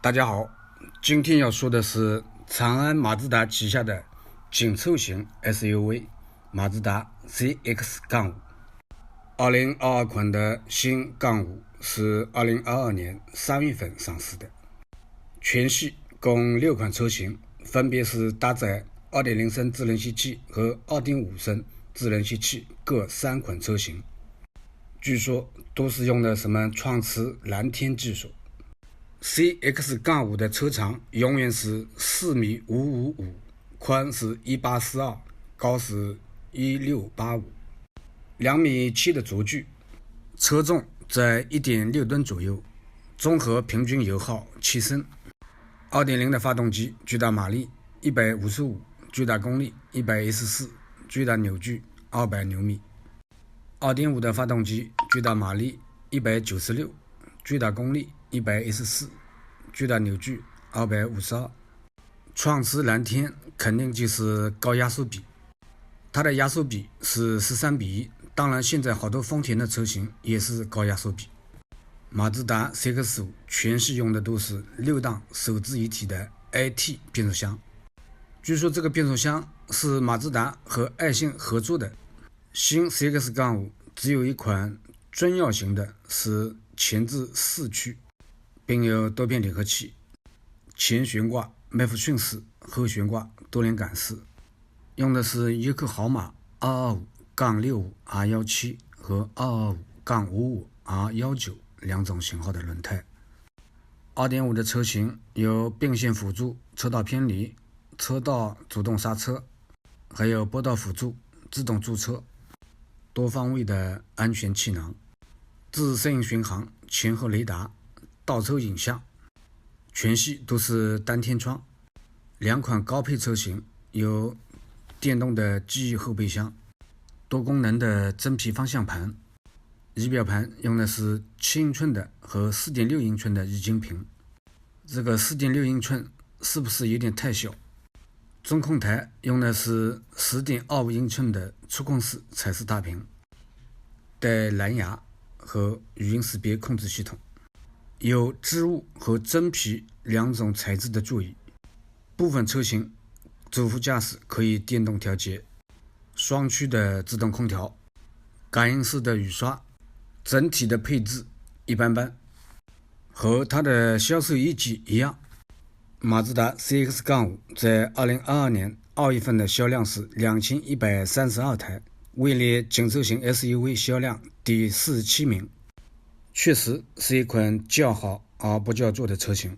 大家好，今天要说的是长安马自达旗下的紧凑型 SUV 马自达 CX-5。2022款的新杠5是2022年3月份上市的，全系共6款车型，分别是搭载 2.0 升自然吸气和 2.5 升自然吸气各3款车型，据说都是用的什么创驰蓝天技术。CX-5 的车长永远是4.555米，宽是1842，高是1685，2.7米的轴距，车重在 1.6 吨左右，综合平均油耗7升。2.0 的发动机最大马力155，最大功率114，最大扭矩200牛米。2.5 的发动机最大马力196，最大功率114，最大扭矩252。创驰蓝天肯定就是高压缩比，它的压缩比是13:1，当然现在好多丰田的车型也是高压缩比。马自达 CX-5 全系用的都是6档手自一体的 AT 变速箱，据说这个变速箱是马自达和爱信合作的。新 CX-5 只有一款尊耀型的是前置4驱，并有多片离合器，前悬挂麦弗逊式，后悬挂多连杆式，用的是约克豪马 225-65R17 和 225-55R19 两种型号的轮胎。2.5 的车型有并线辅助、车道偏离、车道主动刹车，还有波道辅助、自动驻车、多方位的安全气囊、自适应巡航、前后雷达、倒车影像，全系都是单天窗。2款高配车型有电动的记忆后备箱、多功能的真皮方向盘，仪表盘用的是7英寸的和 4.6 英寸的液晶屏，这个 4.6 英寸是不是有点太小？中控台用的是 10.25 英寸的触控式彩色大屏，带蓝牙和语音识别控制系统，有织物和真皮2种材质的座椅，部分车型主副驾驶可以电动调节，双区的自动空调，感应式的雨刷，整体的配置一般般，和它的销售业绩一样。马自达 CX-5 在2022年2月份的销量是2132台，位列紧凑型 SUV 销量第47名，确实是一款较好而不叫座的车型。